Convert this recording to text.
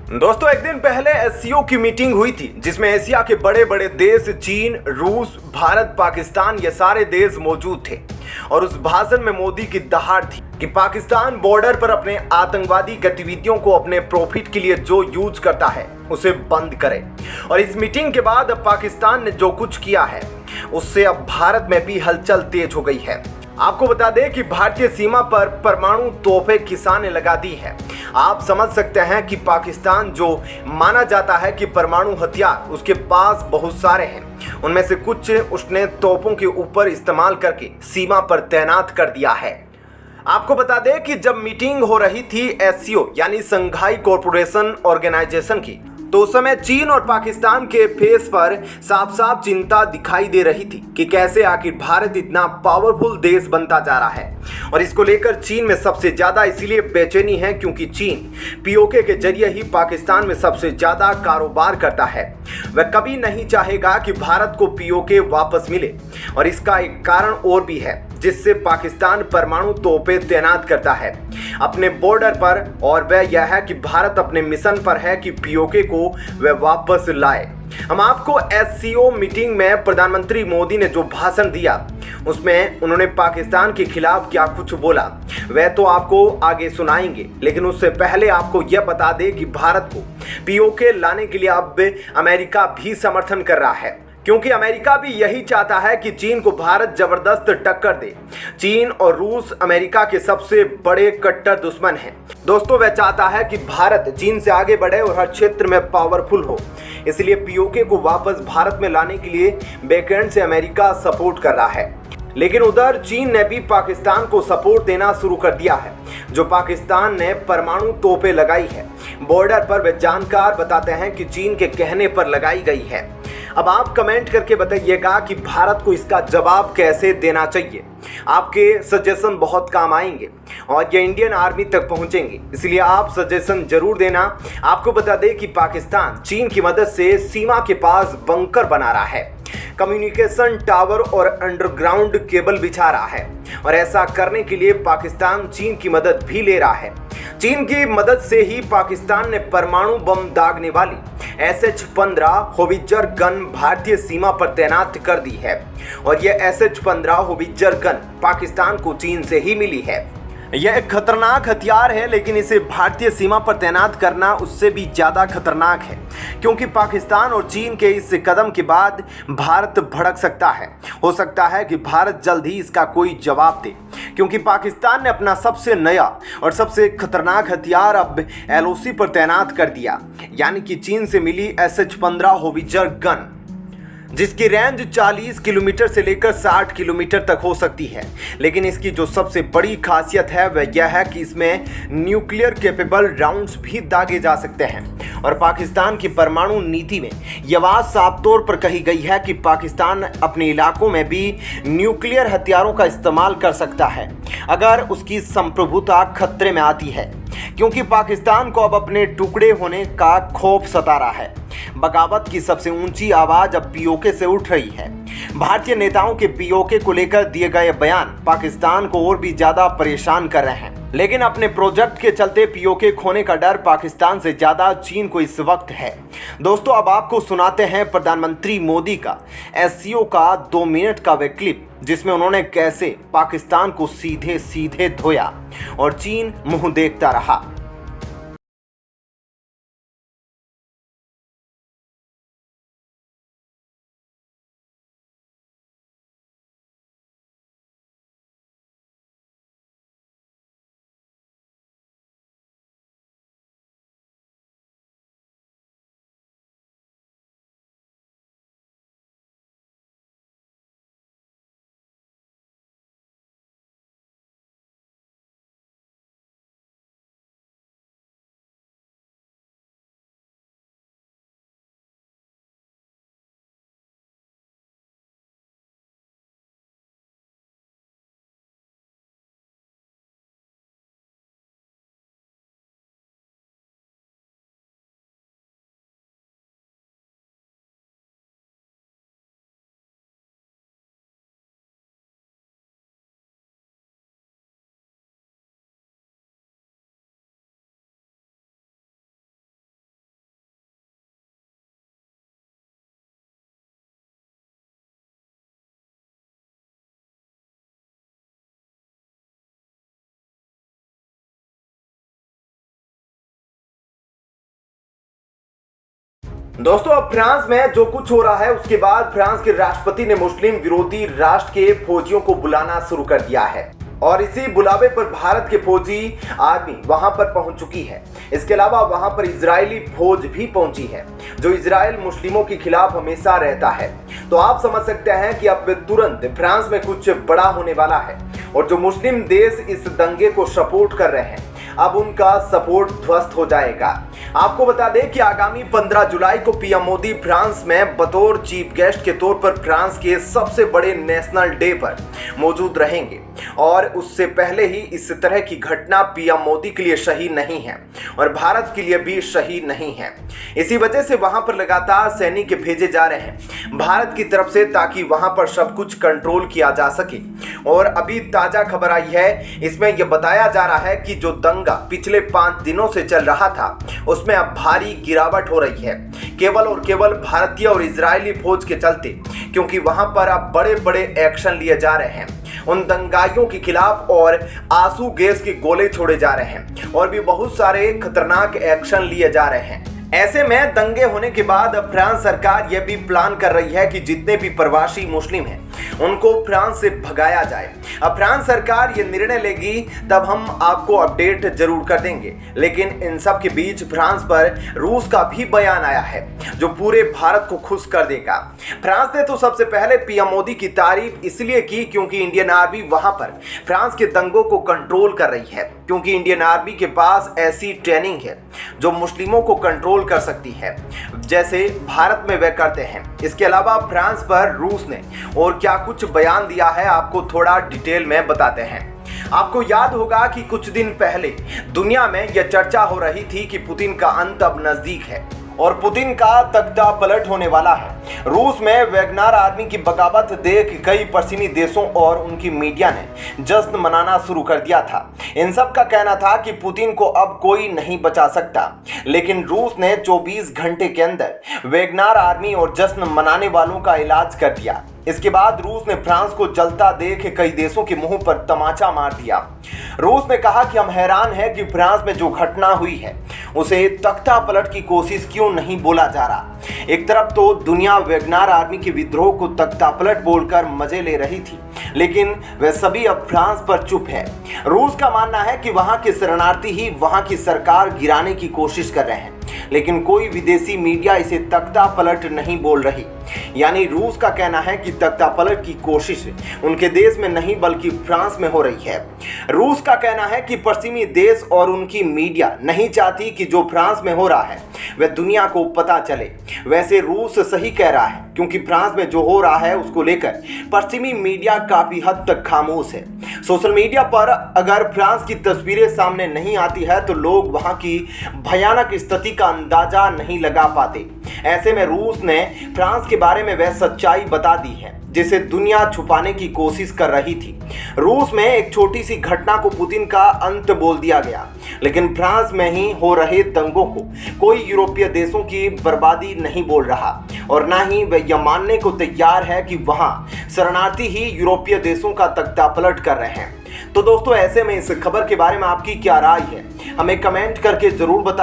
दोस्तों एक दिन पहले एससीओ की मीटिंग हुई थी जिसमें एशिया के बड़े बड़े देश चीन, रूस, भारत, पाकिस्तान ये सारे देश मौजूद थे। और उस भाषण में मोदी की दहाड़ थी कि पाकिस्तान बॉर्डर पर अपने आतंकवादी गतिविधियों को अपने प्रॉफिट के लिए जो यूज करता है उसे बंद करे। और इस मीटिंग के बाद अब पाकिस्तान ने जो कुछ किया है उससे अब भारत में भी हलचल तेज हो गई है। आपको बता दें कि भारतीय सीमा पर परमाणु तोपें किसाने लगा दी है। आप समझ सकते हैं कि पाकिस्तान जो माना जाता है कि परमाणु हथियार उसके पास बहुत सारे हैं, उनमें से कुछ उसने तोपों के ऊपर इस्तेमाल करके सीमा पर तैनात कर दिया है। आपको बता दें कि जब मीटिंग हो रही थी एससीओ यानी संघाई कॉरपोरेशन ऑर्गेनाइजेशन की, तो उस समय चीन और पाकिस्तान के फेस पर साफ साफ चिंता दिखाई दे रही थी कि कैसे आखिर भारत इतना पावरफुल देश बनता जा रहा है। और इसको लेकर चीन में सबसे ज्यादा इसीलिए बेचैनी है क्योंकि चीन पीओके के जरिए ही पाकिस्तान में सबसे ज्यादा कारोबार करता है। वह कभी नहीं चाहेगा कि भारत को पीओके वापस मिले। और इसका एक कारण और भी है जिससे पाकिस्तान परमाणु तोपें तैनात करता है अपने बॉर्डर पर, और वह यह है कि भारत अपने मिशन पर है कि पीओके को वह वापस लाए। हम आपको एससीओ मीटिंग में प्रधानमंत्री मोदी ने जो भाषण दिया उसमें उन्होंने पाकिस्तान के खिलाफ क्या कुछ बोला वह तो आपको आगे सुनाएंगे, लेकिन उससे पहले आपको यह बता दें कि भारत को पीओके लाने के लिए अब अमेरिका भी समर्थन कर रहा है, क्योंकि अमेरिका भी यही चाहता है कि चीन को भारत जबरदस्त टक्कर दे। चीन और रूस अमेरिका के सबसे बड़े कट्टर दुश्मन हैं। दोस्तों वह चाहता है कि भारत चीन से आगे बढ़े और हर क्षेत्र में पावरफुल हो, इसलिए पीओके को वापस भारत में लाने के लिए बैकएंड से अमेरिका सपोर्ट कर रहा है। लेकिन उधर चीन ने भी पाकिस्तान को सपोर्ट देना शुरू कर दिया है। जो पाकिस्तान ने परमाणु तोपें लगाई है बॉर्डर पर, वे जानकार बताते हैं कि चीन के कहने पर लगाई गई है। अब आप कमेंट करके बताइएगा कि भारत को इसका जवाब कैसे देना चाहिए। आपके सजेशन बहुत काम आएंगे और ये इंडियन आर्मी तक पहुंचेंगे, इसलिए आप सजेशन जरूर देना। आपको बता दें कि पाकिस्तान चीन की मदद से सीमा के पास बंकर बना रहा है, कम्युनिकेशन टावर और अंडरग्राउंड केबल बिछा रहा है। और ऐसा करने के लिए पाकिस्तान चीन की मदद भी ले रहा है। चीन की मदद से ही पाकिस्तान ने परमाणु बम दागने वाली SH-15 होवित्जर गन भारतीय सीमा पर तैनात कर दी है। और यह SH-15 होवित्जर गन पाकिस्तान को चीन से ही मिली है। यह एक खतरनाक हथियार है, लेकिन इसे भारतीय सीमा पर तैनात करना उससे भी ज़्यादा खतरनाक है, क्योंकि पाकिस्तान और चीन के इस कदम के बाद भारत भड़क सकता है। हो सकता है कि भारत जल्द ही इसका कोई जवाब दे, क्योंकि पाकिस्तान ने अपना सबसे नया और सबसे खतरनाक हथियार अब LOC पर तैनात कर दिया, यानी कि चीन से मिली SH-15 होवित्जर गन, जिसकी रेंज 40 किलोमीटर से लेकर 60 किलोमीटर तक हो सकती है। लेकिन इसकी जो सबसे बड़ी खासियत है वह यह है कि इसमें न्यूक्लियर कैपेबल राउंड्स भी दागे जा सकते हैं। और पाकिस्तान की परमाणु नीति में यह बात साफ तौर पर कही गई है कि पाकिस्तान अपने इलाकों में भी न्यूक्लियर हथियारों का इस्तेमाल कर सकता है अगर उसकी संप्रभुता खतरे में आती है, क्योंकि पाकिस्तान को अब अपने टुकड़े होने का खौफ सता रहा है। बगावत की सबसे ऊंची आवाज अब पीओके से उठ रही है। भारतीय नेताओं के पीओके को लेकर दिए गए बयान पाकिस्तान को और भी ज्यादा परेशान कर रहे हैं, लेकिन अपने प्रोजेक्ट के चलते पीओके खोने का डर पाकिस्तान से ज्यादा चीन को इस वक्त है। दोस्तों अब आपको सुनाते हैं प्रधानमंत्री मोदी का एससीओ का 2 मिनट का वे क्लिप, जिसमें उन्होंने कैसे पाकिस्तान को सीधे सीधे धोया और चीन मुंह देखता रहा। दोस्तों, अब फ्रांस में जो कुछ हो रहा है उसके बाद फ्रांस के राष्ट्रपति ने मुस्लिम विरोधी राष्ट्र के फौजियों को बुलाना शुरू कर दिया है और इसी बुलावे पर भारत के फौजी आर्मी वहां पर पहुंच चुकी है। इसके अलावा वहां पर इजरायली फौज भी पहुंची है जो इजराइल मुस्लिमों के खिलाफ हमेशा रहता है। तो आप समझ सकते हैं कि अब तुरंत फ्रांस में कुछ बड़ा होने वाला है और जो मुस्लिम देश इस दंगे को सपोर्ट कर रहे हैं अब उनका सपोर्ट ध्वस्त हो जाएगा। आपको बता दें कि आगामी 15 जुलाई को पीएम मोदी फ्रांस में बतौर चीफ गेस्ट के तौर पर फ्रांस के सबसे बड़े नेशनल डे पर मौजूद रहेंगे और उससे पहले ही इस तरह की घटना पीएम मोदी के लिए सही नहीं है और भारत के लिए भी सही नहीं है। इसी वजह से वहां पर लगातार सैनिक भेजे जा रहे हैं भारत की तरफ से ताकि वहां पर सब कुछ कंट्रोल किया जा सके। और अभी ताजा खबर आई है, इसमें यह बताया जा रहा है कि जो दंगा पिछले 5 दिनों से चल रहा था उसमें अब भारी गिरावट हो रही है केवल और केवल भारतीय और इजरायली फौज के चलते, क्योंकि वहां पर अब बड़े बड़े एक्शन लिए जा रहे हैं उन दंगाइयों के खिलाफ और आंसू गैस के गोले छोड़े जा रहे हैं और भी बहुत सारे खतरनाक एक्शन लिए जा रहे हैं। ऐसे में दंगे होने के बाद अब फ्रांस सरकार यह भी प्लान कर रही है कि जितने भी प्रवासी मुस्लिम हैं उनको फ्रांस से भगाया जाए। अब फ्रांस सरकार ये निर्णय लेगी तब हम आपको अपडेट जरूर कर देंगे, लेकिन इन सब के बीच फ्रांस पर रूस का भी बयान आया है जो पूरे भारत को खुश कर देगा। फ्रांस ने तो सबसे पहले पीएम मोदी की तारीफ इसलिए की क्योंकि इंडियन आर्मी वहां पर फ्रांस के दंगों को कंट्रोल कर रही है, क्योंकि इंडियन आर्मी के पास ऐसी ट्रेनिंग है जो मुस्लिमों को कंट्रोल कर सकती है जैसे भारत में वे करते हैं। इसके अलावा फ्रांस पर रूस ने और क्या कुछ बयान दिया है आपको थोड़ा डिटेल में बताते हैं। आपको याद होगा कि कुछ दिन पहले दुनिया में यह चर्चा हो रही थी कि पुतिन का अंत अब नजदीक है और पुतिन का तख्ता पलट होने वाला है। रूस में वैगनर आर्मी की बगावत देख कई पश्चिमी देशों और उनकी मीडिया ने जश्न मनाना शुरू कर दिया था। इन सब का कहना था कि पुतिन को अब कोई नहीं बचा सकता, लेकिन रूस ने 24 घंटे के अंदर वैगनर आर्मी और जश्न मनाने वालों का इलाज कर दिया। इसके बाद रूस ने फ्रांस को जलता देख कई देशों के मुंह पर तमाचा मार दिया। रूस ने कहा कि हम हैरान हैं कि फ्रांस में जो घटना हुई है उसे तख्ता पलट की कोशिश क्यों नहीं बोला जा रहा। एक तरफ तो दुनिया वैगनर आर्मी के विद्रोह को तख्ता पलट बोलकर मजे ले रही थी, लेकिन वे सभी अब फ्रांस पर चुप है। रूस का मानना है कि वहां के शरणार्थी ही वहां की सरकार गिराने की कोशिश कर रहे हैं, लेकिन कोई विदेशी मीडिया इसे तख्ता पलट नहीं बोल रही। यानी रूस का कहना है कि तख्ता पलट की कोशिश उनके देश में नहीं बल्कि फ्रांस में हो रही है। रूस का कहना है कि पश्चिमी देश और उनकी मीडिया नहीं चाहती कि जो फ्रांस में हो रहा है वह दुनिया को पता चले। वैसे रूस सही कह रहा है, क्योंकि फ्रांस में जो हो रहा है उसको लेकर पश्चिमी मीडिया काफी हद तक खामोश है। सोशल मीडिया पर अगर फ्रांस की तस्वीरें सामने नहीं आती है तो लोग वहां की भयानक स्थिति का अंदाजा नहीं लगा पाते। ऐसे में रूस ने फ्रांस के बारे में वह सच्चाई बता दी है जिसे दुनिया छुपाने की कोशिश कर रही थी। रूस में एक छोटी सी घटना को पुतिन का अंत बोल दिया गया, लेकिन फ्रांस में ही हो रहे दंगों को कोई यूरोपीय देशों की बर्बादी नहीं बोल रहा और ना ही वह यह मानने को तैयार है कि वहां शरणार्थी ही यूरोपीय देशों का तख्ता पलट कर रहे हैं। तो दोस्तों, ऐसे में इस खबर के बारे में आपकी क्या राय है हमें कमेंट करके जरूर बताएं।